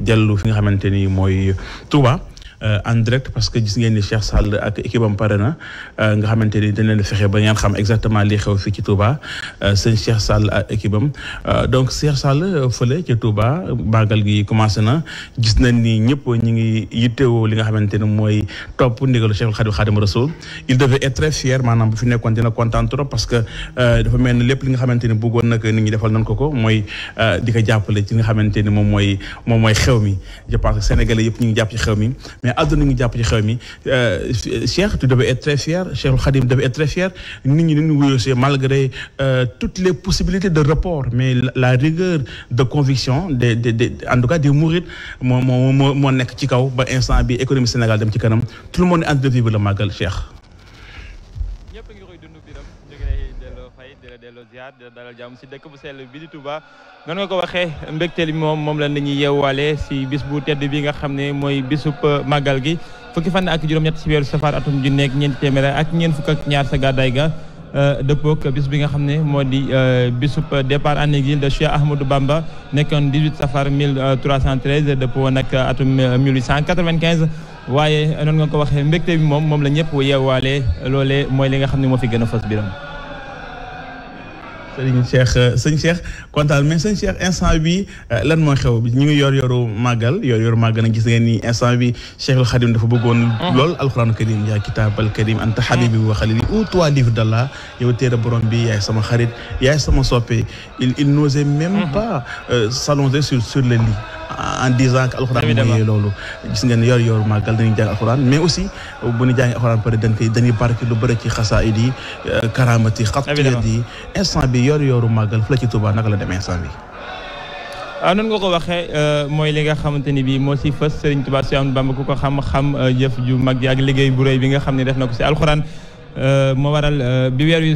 dellu fi nga xamante ni mooy Touba. En direct parce que gis ngeen ni Cheikh Sall ak équipe am pare na nga xamante ni dañ leen fexe ba ngeen xam exactement li xew fii ci Touba sëñ Cheikh Sall ak équipe am donc Cheikh Sall fële ci Touba màggal gi commencé na gis nañ ni ñëpp ñu ngi yittewoo li nga xamante ne mooy topp ndigalu Cheikh Khadim Rassoul il devait être très fier maanaam bu fi nekkoon dina kontaan trop parce que dafa mel ni lépp li nga xamante ni bëggoon nag nit ñi defal nañ ko mooy di ko jàppale ci nga xamante ni moom mooy xew mi je pense que sénégalais yëpp ñu ngi jàpp ci xew mi àdduna ngi jàpp ci xew mi Cheikh tu devais être très fier Cheikh Khadim devait être très fier nit ñi ñu wuyoo malgré toutes les possibilités de report mais la rigueur de conviction en tout cas des mourides moo nekk ci kaw ba instant bi économie Sénégal dem ci kanam tout le monde est en train de vivre le màggal Cheikh. ñëpp ngi koy dund biram ñu ngi lay delloo fay di la delloo ziar di la dalal jàmm si dëkk bu sell bi di Touba. noonu nga ko waxee mbégteel bi moom la ñuy yeewaale si bis bu tedd bi nga xam ne mooy bisub màggal gi fukki fan ak juróom-ñett si weeru safar atum ju nekk ñeenti téeméer ak ñeent fukk ak ñaar sa gàddaay ga dëppook bis bi nga xam ne moo di bisub départ en exil de Cheikh Ahmadou Bamba nekkoon 18 safar 1313 dëppoo nag atum 1895 waaye noonu nga ko waxee mbégte bi moom la ñëpp yeewaale loolee mooy li nga xam ne moo fi gën a fës biram sëñ Cheikh kontaan mais sëñ Cheikh instant bi lan mooy xew ñu ngi yoru màggal nag gis ngeen ni instant bi Cheikhul Khadim dafa bëggoon lool alxuraanu karim yaa kitaabal karim anta habibi wa xalili ou toi livre d'Allah yow téere borom bi yaay sama xarit yaay sama soppe il n'osait même pas s'allonger sur le lit en disant que alxuraan mooy loolu gis ngeen yor màggal dañuy jàng alxuraan mais aussi bu ñu jàngee alxuraan pare dañuy barke lu bëri ci xasaayid yi karaamati xatiyat yi instant bi yoru màggal fu la ci Touba naka la demee instant bi noonu nga ko waxee mooy li nga xamante ni bii moo si fës Serigne Touba Cheikh Ahmadou Bamba ku ko xam jëf ju mag ji ak liggéey bu rëy bi nga xam ne def na ko si alxuraan moo waral bi weer wi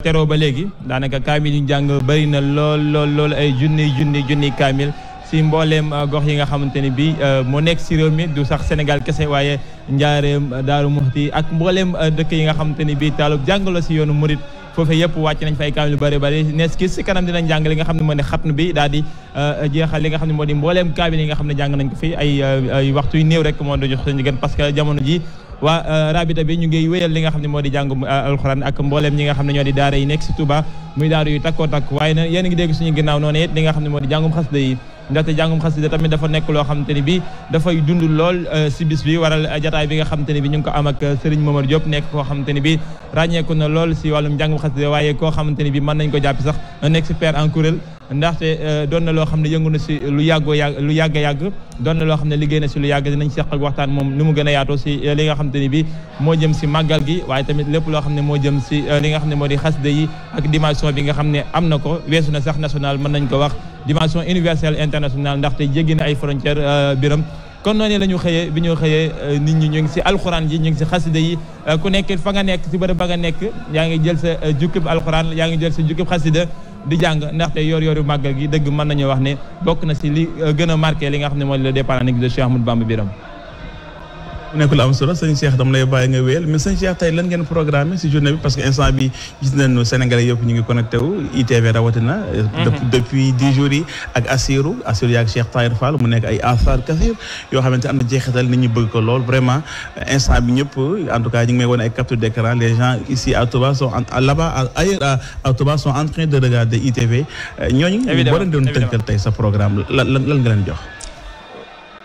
teroo ba léegi daanaka kaamil yu jàng bëri na lool ay junni kaamil si mbooleem gox yi nga xamante ni bii moo nekk si réew mi du sax Sénégal kese waaye Njaareem Daaru Muxti ak mbooleem dëkk yi nga xamante ni bii taalub jàngaloo si yoonu murit foofu yëpp wàcc nañ fa ay kaamil yu bëri nees ki si kanam dinañ jàng li nga xam ne moo di xatnu bi daal di jeexal li nga xam ne moo di mbooleem kaamil yi nga xam ne jàng nañ ko fi ay waxtu yu néew rek moo doon jox seen parce que jamono ji waa rabita bi ñu ngi wéyal li nga xam ne moo di jàngu alxuraan ak mbooleem ñi nga xam ne ñoo di daara yi nekk si Touba muy daara yu takkoo takk waaye na yéen a ngi dégg suñu ginnaaw noonu it li nga xam ne moo di jàngum xasida yi ndaxte jàngum xasida tamit dafa nekk loo xamante ni bi dafay dund lool si bis bi waral jataay bi nga xamante ni bi ñu ngi ko am ak Serigne Momar Diop nekk koo xamante ni bi ràññeeku na lool si wàllum jàngum xasida waaye koo xamante ni bi mën nañ ko jàpp sax un expert en kuréel ndaxte doon na loo xam ne yëngu na si lu yàgg doon na loo xam ne liggéey na si lu yàgg dinañ seq ak waxtaan moom ni mu gën a yaatoo si li nga xamante ni bi moo jëm si màggal gi waaye tamit lépp loo xam ne moo jëm si li nga xam ne moo di xasida yi ak dimension bi nga xam ne am na ko weesu na sax national mën nañ ko wax dimension universelle internationale ndaxte jéggi na ay frontières biram kon noonu la ñu xëyee bi ñu xëyee nit ñi ñu ngi si alxuraan ji ñu ngi si xasida yi ku nekk fa nga nekk si bërëb ba nga nekk yaa ngi jël sa jukkib alxuraan yaa ngi jël sa jukkib xasida di jàng ndaxte yoru màggal gi dëgg mën nañu wax ne bokk na si li gën a marqué li nga xam ne mooy le départ en exil de Cheikh Ahmadou Bamba biram mu nekk lu am solo sëñ Cheikh dama lay bàyyi nga wéyal mais sëñ Cheikh tey lan ngeen programmé si journée bi parce que instant bi gis nañu Sénégalais yëpp ñu ngi connecté wu ITV rawatina depuis 10 jours yi ak Assirou yaak Cheikh Tahir Fall mu nekk ay affaire kathir yoo xamante am na jeexital nit ñi bëgg ko lool vraiment instant bi ñëpp en tout cas ñu ngi may wane ay capture d'écran les gens ici à Touba sont là-bas ailleurs à Touba sont en train de regarder ITV ñooñu boo leen doon tënkal tey sa programme lan nga leen jox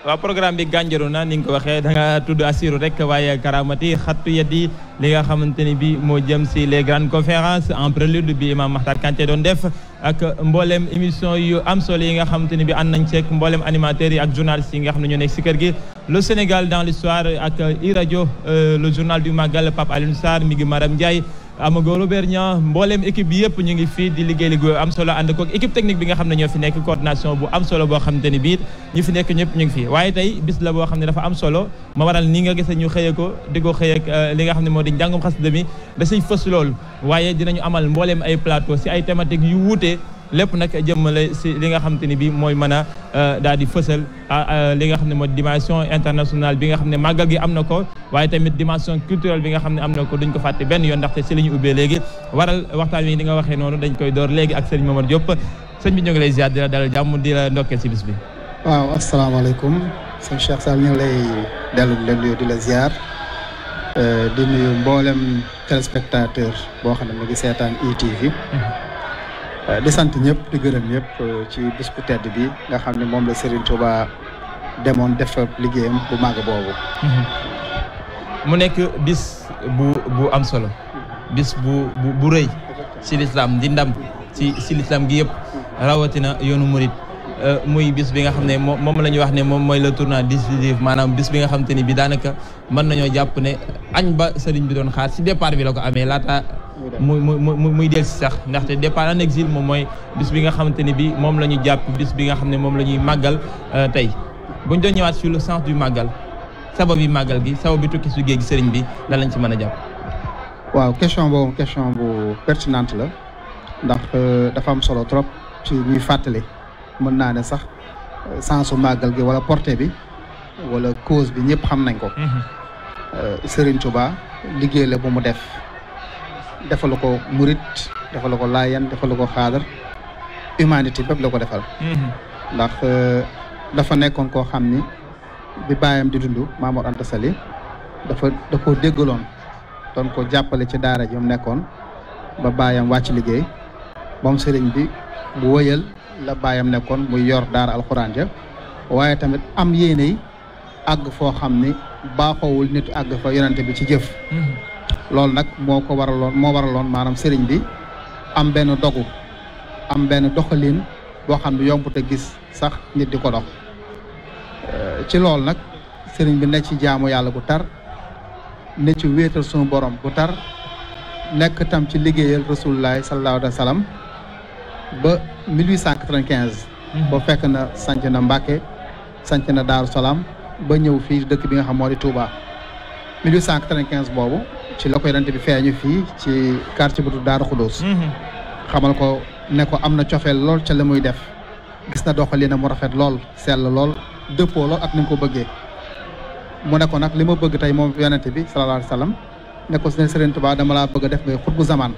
waaw programme bi gànjaru na ni nga ko waxee da nga tudd Assirou rek waaye karamati xattu yeddi li nga xamante ni bi moo jëm si les grandes conférences en prélude bi Imam Makhtar Kanté doon def ak mboolem émission yu am solo yi nga xamante ni bi ànd nañ ceeg mboolem animateurs yi ak journalistes yi nga xam ne ñoo nekk si kër gi le Sénégal dans l'histoire ak iRadio le journal du Magal Pape Alioune Sarr mi ngi Maram Ndiaye Amago Robert Niang mbooleem équipe bi yëpp ñu ngi fii di liggéey am solo ànd koog équipe technique bi nga xam ne ñoo fi nekk coordination bu am solo boo xamante ni bii ñi fi nekk ñëpp ñu ngi fi waaye tey bis la boo xam ne dafa am solo ma waral ni nga gis ñu xëyee ko di ko xëyee ak li nga xam ne moo di njàngum xasida mi da siy fës loolu waaye dinañu amal mbooleem ay plateau si ay thématiques yu wuute lépp nag jëmmale si li nga xamante ni bi mooy mën a daal di fësal li nga xam ne mooy dimension internationale bi nga xam ne màggal gi am na ko waaye tamit dimension culturelle bi nga xam ne am na ko duñ ko fàtte benn yoon ndaxte si la ñu ubbee léegi waral waxtaan wi ni nga waxee noonu dañ koy door léegi ak sëñ Momar Diop sëñ bi ñoo ngi lay ziar di la dalal jàmm di la ndokkeel si bis bi waaw asalaamaaleykum sëñ Cheikh Sall ñu ngi lay dellu di la nuyu di la ziar di nuyu mboolem téléspectateur boo xam ne mu ngi seetaan ITV di sant ñëpp di gërëm ñëpp ci bis bu tedd bi nga xam ne moom la Serigne Touba demoon def liggéeyam bu màgg boobu. mu nekk bis bu am solo bis bu rëy ci lislaam di ndam ci lislaam gi yëpp rawatina yoonu murit muy bis bi nga xam ne moom la ñuy wax ne moom mooy le tournant décisif maanaam bis bi nga xam te ni bi daanaka mën nañoo jàpp ne añ ba sëriñ bi doon xaar ci départ bi la ko amee laata muy del si sax ndaxte départ en exil moom mooy bis bi nga xamante ni bi moom la ñu jàpp bis bi nga xam ne moom la ñuy màggal tey buñ doon ñëwaat sur le sens du màggal sabab yi màggal gi sabab bi tukki su géej gi sëriñ bi lan lañ ci mën a jàpp. waaw question boobu question bu pertinente la ndax dafa am solo trop ci ñuy fàttali mën naa ne sax sensu màggal gi wala portée bi wala cause bi ñëpp xam nañ ko. Serigne Touba liggéey la bu mu def defalu ko murit defalu ko laayan defalu ko xaadar humanité bépp la ko defal. ndax dafa nekkoon koo xam ni bi baayam di dund Mamour Anta Sali da koo déggaloon doon ko jàppale ci daara ji mu nekkoon ba baayam wàcc liggéey moom Serigne bi bu wëyal la baayam nekkoon muy yor daara alxuraan ja waaye tamit am yéene àgg foo xam ni baaxoowul nit àgg fa yonente bi ci jëf. loolu nag moo waraloon maanaam sëriñ bi am benn dogu am benn doxalin boo xam ne yombut a gis sax nit di ko dox ci loolu nag sëriñ bi ne ci jaamu yàlla bu tar ne ci wéetal sunu borom bu tar nekk tam ci liggéeyal rasulullahi sallallahu alayhi wa sallam ba 1895. ba fekk na sanc na Mbàkke sanc na Daaru Salaam ba ñëw fii dëkk bi nga xam moo di Touba 1895 boobu ci la ko yonent bi feeñu fii ci quartier bu Daaru Xudoos xamal ko ne ko am na cofeel lool ca la muy def gis na doxalina mu rafet lool sell lool dëppoo lool ak ni mu ko bëggee mu ne ko nag li ma bëgg tey moom yonent bi sallallahu alayhi wa sallam ne ko ne Serigne Touba dama laa bëgg a def ngay xutbu zaman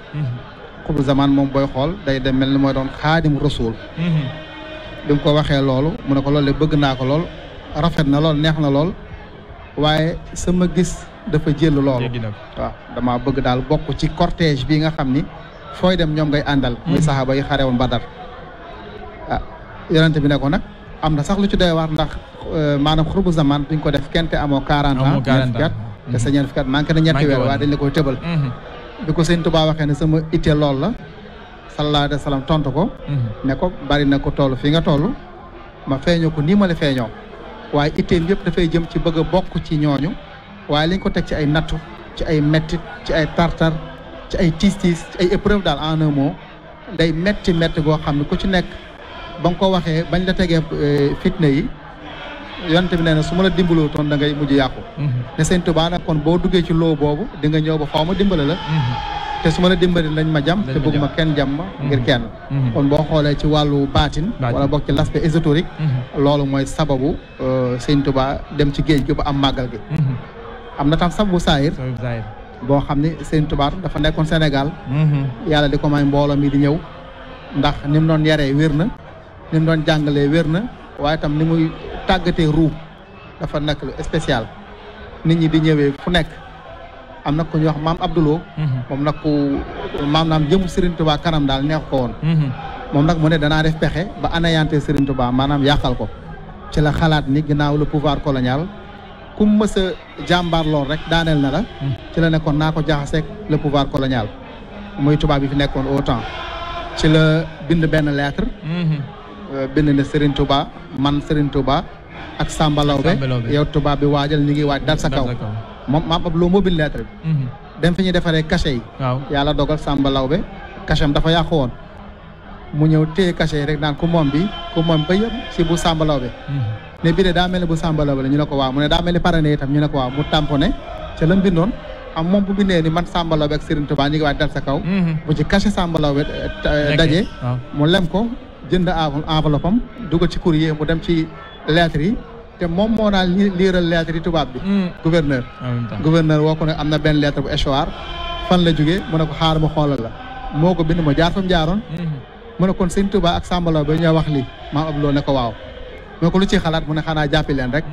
xutbu zaman moom booy xool day dem mel ni mooy doon xaadim rasul bi mu ko waxee loolu mu ne ko loolu bëgg naa ko lool rafet na lool neex na lool waaye sama gis dafa jël loolu waaw dama bëgg daal bokk ci cortège bi nga xam ni fooy dem ñoom ngay àndal muy saxaaba yi xare woon Badar yonent bi ne ko nag am na sax lu ci doy waar ndax maanaam xurbu zaman duñ ko def kenn te amoo 40 ans ñeent fukki at te sa ñeent fukki at manqué na ñetti weer waaye dañ la koy tëbal bi ko sëñ Tuubaa waxee ne sama itte lool la sallallahu alayhi wa sallam tontu ko ne ko bari na ko toll fii nga toll ma feeñoo ko nii ma la feeñoo waaye itteem yëpp dafay jëm ci bëgg a bokk ci ñooñu waaye liñ ko teg ci ay nattu ci ay mettit ci ay tartar ci ay tiis ci ay épreuve daal en un mot day metti goo xam ne ku ci nekk ba nga ko waxee bañ la tegee fitna yi yonent bi nee na su ma la dimbaloo toon da ngay mujj yàqu ne sëñ Tuubaa nag kon boo duggee ci loo boobu di nga ñëw ba xaw ma dimbale la te su ma la dimbali lañ ma jam te bëgg ma kenn jam ma ngir kenn kon boo xoolee ci wàllu baatin wala bokk ci l'aspect ésotérique loolu mooy sababu sëñ Tuubaa dem ci géej gi ba am màggal gi am na tam sababu saayir boo xam ne sëñ Tuubaa dafa nekkoon Sénégal yàlla di ko may mbooloo mi di ñëw ndax ni mu doon yaree wér na ni mu doon jàngalee wér na waaye tam ni muy tàggatee ruu dafa nekk lu spécial nit ñi di ñëwee fu nekk am na ku ñuy wax maam Abdoulou moom nag ku maanaam jëm Serigne Touba kanam daal neex ko woon moom nag mu ne danaa def pexe ba anéantir Serigne Touba maanaam yàqal ko ci la xalaat ni ginnaaw le pouvoir colonial ku mu mës a jàmbaar lool rek daaneel na la ci la nekkoon naa ko jaxaseeg le pouvoir colonial muy tubaab bi fi nekkoon au temps ci la bind benn lettre bind ne Serigne Touba man Serigne Touba ak Samba Lawbe yow tubaab bi waajal ñu ngi waaj dal sa kaw moom maam ab loo moo bind lettre bi dem fi ñuy defaree cachet yi yàlla dogal Samba Lawbe cachet am dafa yàqu woon mu ñëw téye cachet yi rek naan ku moom ba yëpp si bu Samba Lawbe ne bii de daa mel ni bu Samba Lawbe la ñu ne ko waaw mu ne daa mel ni parane itam ñu ne ko waaw mu tamponné ca la bindoon am moom bu bindee ni man Samba Lawbe ak Serigne Touba ñu ngi waaj dal sa kaw bu ci cachet Samba Lawbe daje mu lem ko jënd enveloppe am dugal ci courrier mu dem ci lettre yi te moom moo naa liiral lettre yi tubaab bi gouverneur woo ko ne am na benn lettre bu échoir fan la jógee mu ne ko xaar ma xoolal la moo ko bind ma jaar fa mu jaaroon mu ne kon sëñ Touba ak Samba Lawbe ñoo wax lii maam Abdou ne ko waaw moo ko lu ciy xalaat mu ne xanaa jàppi leen rek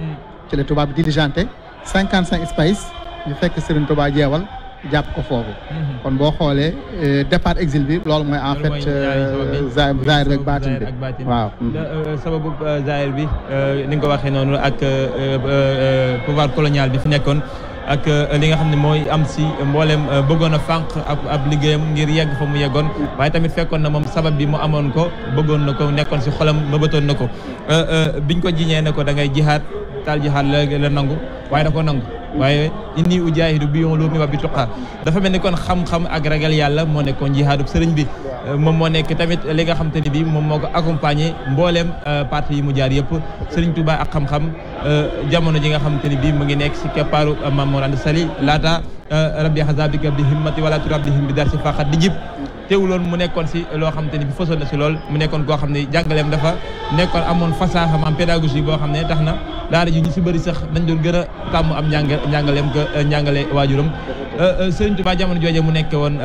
ci la tubaab bi diligenté 55 espace ñu fekk Serigne Touba jeewal jàpp ko foofu kon boo xoolee départ exil bi loolu mooy en fait zahir rek baatin bi waaw sababu zahir bi ni nga ko waxee noonu ak pouvoir colonial bi fi nekkoon ak li nga xam ne mooy am si mboolem bëggoon a fànq ab liggéeyam ngir yegg fa mu yeggoon waaye tamit fekkoon na moom sabab bi mu amoon ko bëggoon na ko nekkoon si xolam mëbatoon na ko biñ ko jiñee ne ko da ngay jihaad taal jihaad la nangu waaye da ko nangu waaye inni ujaahidu bi ulumi wa bi tuqa dafa mel ni kon xam-xam ak ragal yàlla moo nekkoon jihaadub sëriñ bi moom moo nekk tamit li nga xam te ni bi moom moo ko accompagné mbooleem parti yi mu jaar yëpp sëriñ Touba ak xam-xam jamono ji nga xam te ni bi mu ngi nekk si keppaaru Maam Mor Anta Sali laata rabbi hazabika bi himmati wala turabbihim bi dar si faqat di jib teewuloon mu nekkoon si loo xam te ni bi fasoon na si lool mu nekkoon koo xam ne jàngaleem dafa nekkoon amoon fasaaxa am pédagogie boo xam ne tax na daara ji ñu si bëri sax dañ doon gën a tàmm am njàngaleem ko njàngale waajuram Sëriñ Touba jamono jooje mu nekk woon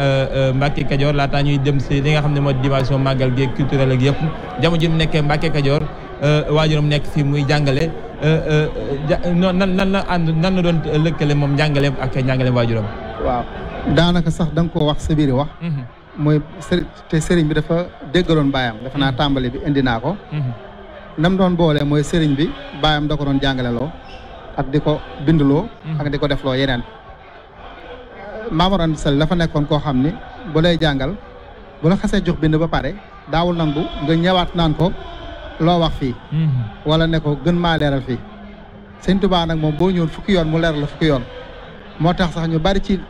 Mbacke Kajoor laataa ñuy dem si li nga xam ne mooy dimension màggal gi culturel ak yëpp jamono ji mu nekkee Mbacke Kajoor waajuram nekk fii muy jàngale nan la doon lëkkale moom njàngaleem ak njàngaleem waajuram waaw daanaka sax da nga koo wax sa biir wax mooy sëriñ bi dafa déggaloon baayam dafa naa tàmbali bi indi naa ko nam doon boole mooy sëriñ bi baayam da ko doon jàngaleloo ak di ko bindloo ak di ko defloo yeneen Maam Mor Anta Sali dafa nekkoon koo xam ni bu lay jàngal bu la xasee jox bind ba pare daawul nangu nga ñëwaat naan ko loo wax fii wala ne ko gën maa leeral fii Sëñ Tuubaa nag moom boo ñëwoon fukki yoon mu leeral la fukki yoon moo tax sax ñu bari ci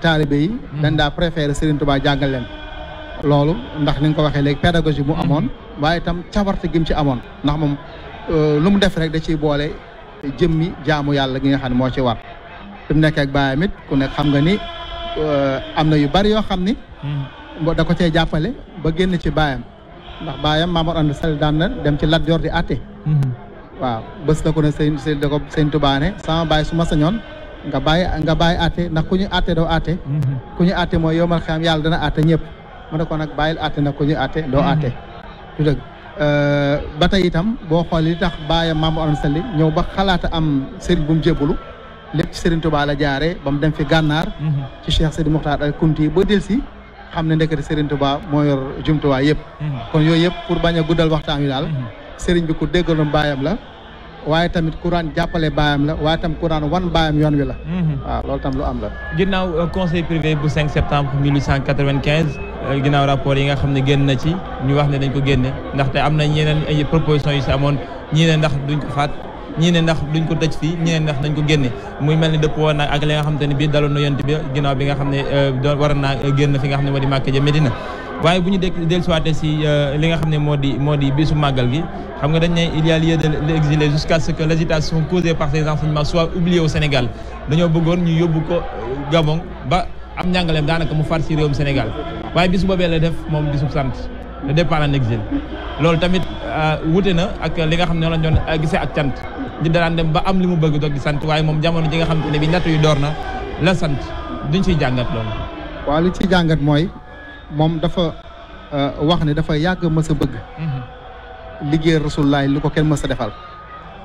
taalibe yi dañ daa préféré Serigne Touba jàngal leen loolu ndax ni nga ko waxee léegi pédagogie mu amoon waaye itam cawarte gi mu ci amoon ndax moom lu mu def rek da ciy boole jëmmi jaamu yàlla gi nga xam ne moo ci war fi mu nekkee ak baayam it ku nekk xam nga ni am na yu bari yoo xam ni da ko cee jàppale ba génn ci baayam ndax baayam Maam Mor Anta Sali daan na dem ci Lat Joor di àtte waaw bés la ko ne Sëñ Touba ne sama baay su ma sañoon nga bàyyi àtte ndax ku ñu àtte doo àtte ku ñu àtte mooy yomal xam yàlla dana àtte ñëpp mu ne ko nag bàyyil àtte nag ku ñu àtte doo àtte du dëgg ba tey itam boo xool li tax baayam Maam Mor Anta Sali ñëw ba xalaata am sëriñ bu mu jébbalu lépp ci Sëriñ Touba la jaaree ba mu dem fi gànnaar ci Cheikh Sidi Mokhtar al Kunti ba del si xam ne ndekete Sëriñ Touba moo yor jumtuwaay yëpp kon yooyu yëpp pour bañ a guddal waxtaan wi daal sëriñ bi ku déggaloon baayam la waaye tamit Quran jàppale baayam la waaye tam Quran wan baayam yoon wi la waaw loolu tam lu am la ginnaaw conseil privé bu 5 septembre 1895 ginnaaw rapport yi nga xam ne génn na ci ñu wax ne dañ ko génne ndaxte am na ñeneen ay propositions yu si amoon ñii ne ndax duñ ko faat ñii ne ndax duñ ko tëj fii ñii ne ndax dañ ko génne muy mel ni dëpp woon nag ak li nga xam te ne bii daloon na yonent bi ginnaaw bi nga xam ne waroon naa génn fi nga xam ne moo di Màkka ja Medina waaye bu ñu dellusiwaatee si li nga xam ne moo di bisu màggal gi xam nga dañ ne il y a lieu de l'exiler jusqu'à ce que l'agitation causée par ces enseignements soit oubliée au Sénégal dañoo bëggoon ñu yóbbu ko Gabon ba am njàngaleem daanaka mu far si réewum Sénégal waaye bisu boobee la def moom bisu sant le départ en exil loolu tamit wute na ak li nga xam ne lañ doon gisee ak cant di daan dem ba am li mu bëgg doog di sant waaye moom jamono ji nga xam ne bi natt yu door na la sant duñ ciy jàngat loolu. waaw li ciy jàngat mooy moom dafa wax ne dafa yàgg mës a bëgg liggéey Rasulullaay li ko kenn mës a defal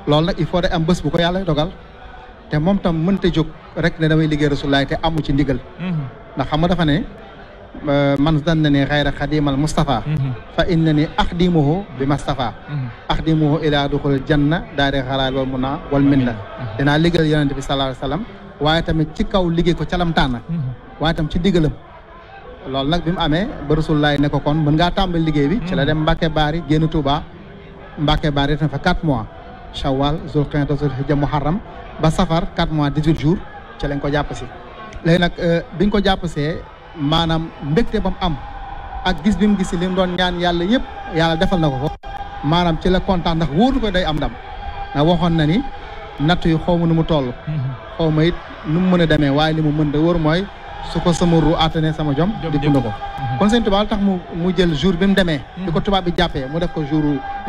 loolu nag il faut de am bés bu ko yàlla dogal te moom tam mënta jóg rek ne damay liggéey Rasulullaay te amu ci ndigal ndax xam nga dafa ne man zanna ni xayra xadimal Mustafa fa inna ni axdimuhu bi Mustafa axdimuhu ila duxul janna daari xalaal wal munna wal minna dinaa liggéeyal yonente bi sallallahu alayhi wa sallam waaye tamit ci kaw liggéey ko calam tànn waaye tam ci digalam loolu nag bi mu amee ba Rasulullaay ne ko kon mën ngaa tàmbali liggéey bi ci la dem Mbacke Bari génn Touba Mbacke Bari def na fa 4 mois Shawwal Zulqa'da Zulhijja Muharram ba Safar 4 mois 18 jours ci lañ ko jàpp si léegi nag biñ ko jàpp see maanaam mbégte ba mu am ak gis bi mu gis li mu doon ñaan yàlla yëpp yàlla defal na ko ko maanaam ci la kontaan ndax wóoru ko day am ndam ndax waxoon na ni natt yu xaw ma nu mu toll xaw ma it nu mu mën a demee waaye li mu mën da wóor mooy su ko sama ru atane sama jom di dund ko kon Sëñ Tuubaa tax mu jël jour bi mu demee di ko tubaab bi jàppee mu def ko jour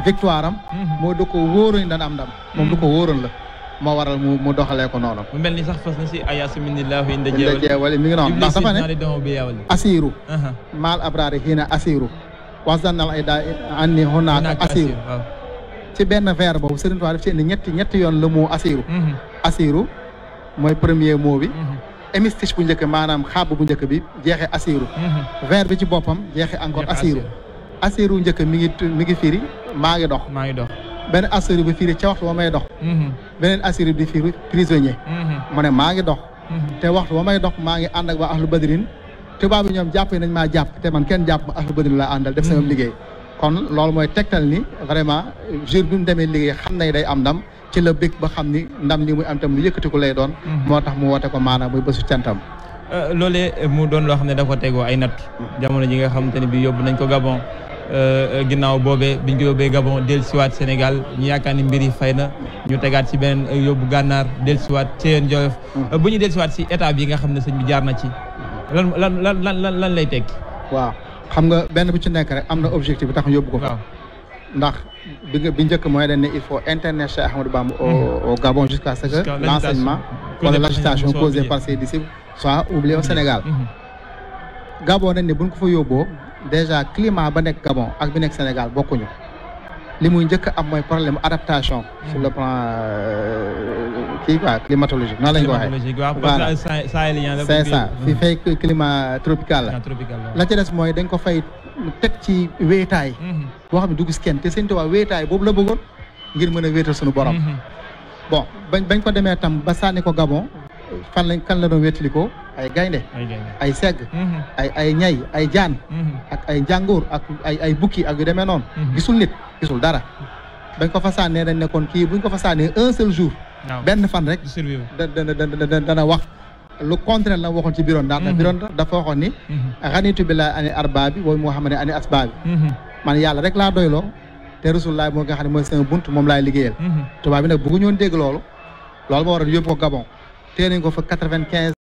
victoire am moo du ko wóoroon dana am ndam moom du ko wóoroon la moo waral mu doxalee ko noonu mu mel ni sax fas na si ayaasiminillahu inda jeewali mi ngi noonu ndax dafa ne asiru maal abraari xiina asiru wasdannal ay daa anni hunaaka asiru ci benn vers boobu Sëriñ Tuubaa daf ci indi ñetti yoon le mot asiru asiru mooy premier mot bi hémistiche bu njëkk maanaam xaab bu njëkk bi jeexee asiru vers bi ci boppam jeexee encore asiru njëkk mi ngi firi maa ngi dox benn asiru bi firi ca waxtu ba may dox beneen asiru bi firi prisonnier mu ne maa ngi dox te waxtu ba may dox maa ngi ànd ak waa ahlu badrin tubaab bi ñoom jàpp nañ maa jàpp te man kenn jàpp ma ahlu badrin laa àndal def sama liggéey kon loolu mooy tegtal ni vraiment jour bi mu demee liggéey xam nañ day am ndam ci la bëgg ba xam ni ndam li muy am tam lu yëkkatiku lay doon moo tax mu woote ko maanaam muy bésu cantam loolee mu doon loo xam ne dafa tegoo ay natt jamono ji nga xamante ne bi yóbbu nañ ko Gabon ginnaaw boobee biñ ko yóbbee Gabon dellusiwaat Sénégal ñu yaakaar ni mbir yi fay na ñu tegaat ci beneen yóbbu gànnaar dellusiwaat Thièyène Jolof bu ñu dellusiwaat si état bi nga xam ne sëñ bi jaar na ci lan lay tekki waaw xam nga benn bu ci nekk rek am na objectif bi tax ñu yóbbu ko fa ndax bi njëkk mooy dañ ne il faut interner Cheikh Ahmadou Bamba au Gabon jusqu'à ce que l'enseignement wala l'agitation causée par ses disciples soit oubliée au Sénégal Gabon dañ ne buñ ko fa yóbboo déjà climat ba nekk Gabon ak bi nekk Sénégal bokkuñu li muy njëkk am mooy problème adaptation sur le plan kii quoi climatologique noonu lañ ko waxee voilà c'est ça fi fay climat tropical la ca des mooy dañ ko fay teg ci wéetaay boo xam ne du gis kenn te Sëñ Tuubaa wéetaay boobu la bëggoon ngir mën a wéetal suñu borom bon bañ ko demee tam ba sànni ko Gabon kan la doon wéetalikoo ay gaynde ay segg ay ñay ay jaan ak ay njàngoor ak ay bukki ak yu demee noonu gisul nit gisul dara bañ ko fa sànnee dañ ne kon kii buñ ko fa sànnee un seul jour benn fan rek dana wax lu contraire la waxoon ci biroon ndax biroon dafa waxoon ni xanitu bi laa ani arba bi boobu moo xam ne ani asba bi man yàlla rek laa doyloo te Rasulullah moo nga xam ne mooy sama bunt moom laay liggéeyal tubaab bi nag bëggu ñoon dégg loolu moo waral yóbbu ko Gabon tee nañ ko fa 95